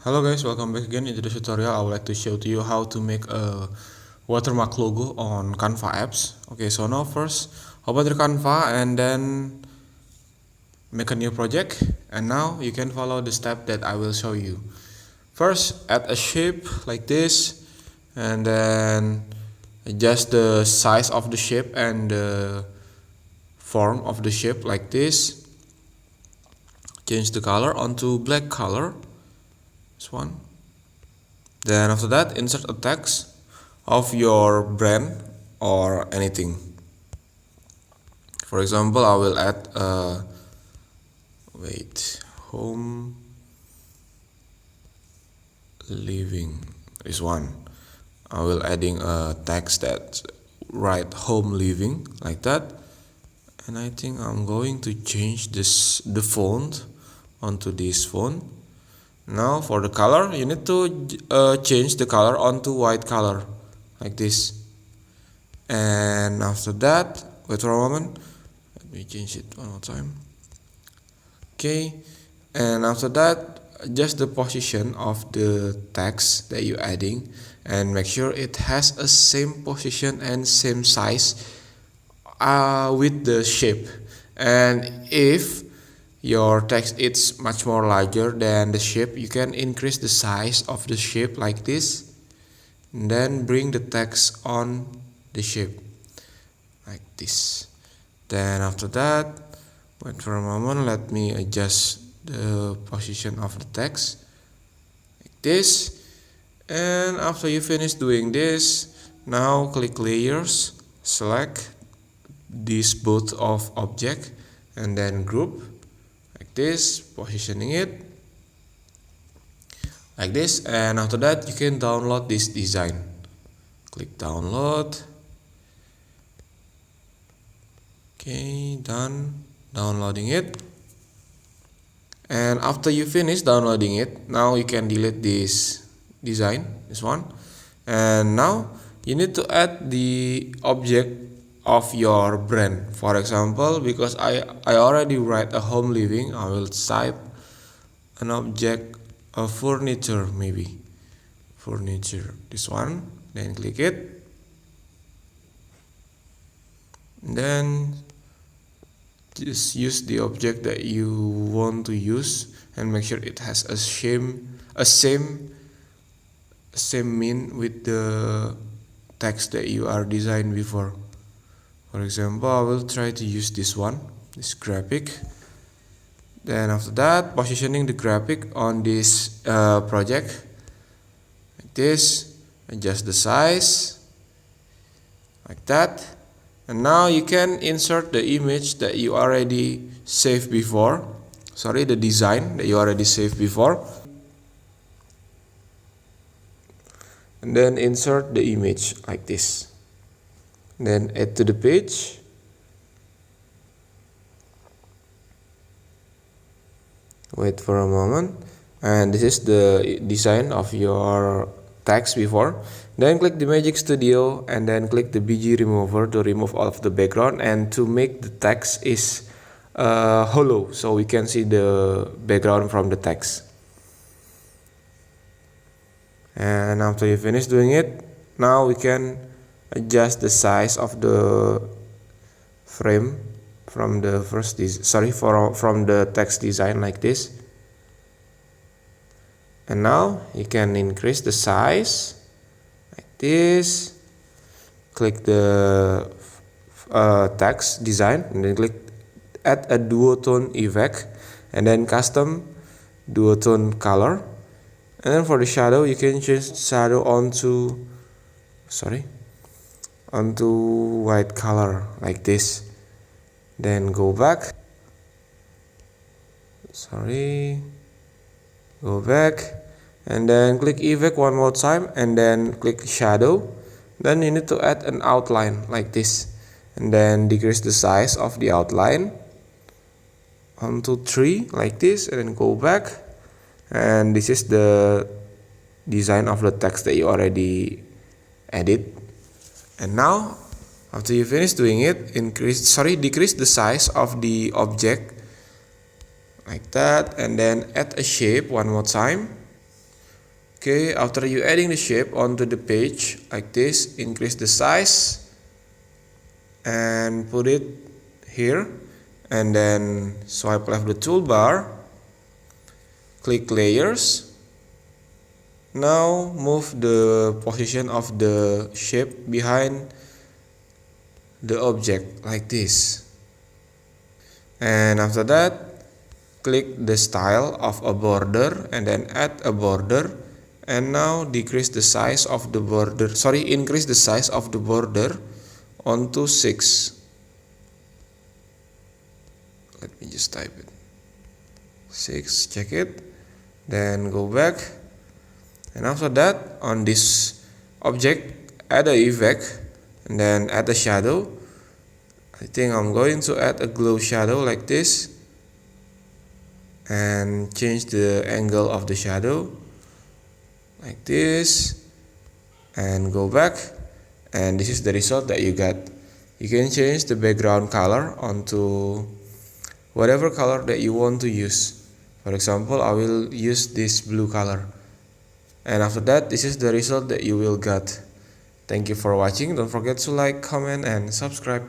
Hello guys, welcome back again. In today's tutorial I would like to show to you how to make a watermark logo on Canva apps. Okay, so now first open the Canva and then make a new project, and now you can follow the step that I will show you. First, add a shape like this, and then adjust the size of the shape and the form of the shape like this. Change the color onto black color, this one. Then after that, insert a text of your brand or anything. For example, I will add home living, this one. I will adding a text that write home living like that, and I think I'm going to change the font onto this font. Now for the color, you need to change the color onto white color like this. And after that, wait for a moment, let me change it one more time. Okay, and after that, adjust the position of the text that you're adding and make sure it has a same position and same size with the shape. And if your text is much more larger than the shape, you can increase the size of the shape like this, and then bring the text on the shape like this. Then after that, wait for a moment, let me adjust the position of the text like this. And after you finish doing this, now click layers, select these both of object, and then group like this, positioning it like this. And after that, you can download this design. Click download. Okay, done downloading it. And after you finish downloading it, now you can delete this design, this one. And now you need to add the object of your brand. For example, because I already write a home living, I will type an object of furniture, maybe furniture, this one. Then click it, then just use the object that you want to use and make sure it has a same mean with the text that you are designed before. For example, I will try to use this one, this graphic. Then after that, positioning the graphic on this project like this, adjust the size like that. And now you can insert the image that you already saved before, the design that you already saved before, and then insert the image like this. Then add to the page. Wait for a moment, and this is the design of your text before. Then click the Magic Studio and then click the BG remover to remove all of the background and to make the text is hollow, so we can see the background from the text. And after you finish doing it, now we can adjust the size of the frame from the from the text design like this. And now you can increase the size like this. Click the text design and then click add a duotone effect and then custom duotone color. And then for the shadow, you can change shadow onto white color like this. Then go back, go back, and then click effect one more time and then click shadow. Then you need to add an outline like this, and then decrease the size of the outline onto 3 like this, and then go back. And this is the design of the text that you already edit. And now after you finish doing it, decrease the size of the object like that, and then add a shape one more time. Okay, after you adding the shape onto the page like this, increase the size and put it here, and then swipe left the toolbar, click layers. Now move the position of the shape behind the object like this, and after that click the style of a border and then add a border, and now increase the size of the border onto 6. Let me just type it. 6, check it, then go back, and after that on this object add a effect and then add a shadow. I think I'm going to add a glow shadow like this and change the angle of the shadow like this and go back, and this is the result that you got. You can change the background color onto whatever color that you want to use. For example, I will use this blue color, and after that this is the result that you will get. Thank you for watching. Don't forget to like, comment and subscribe.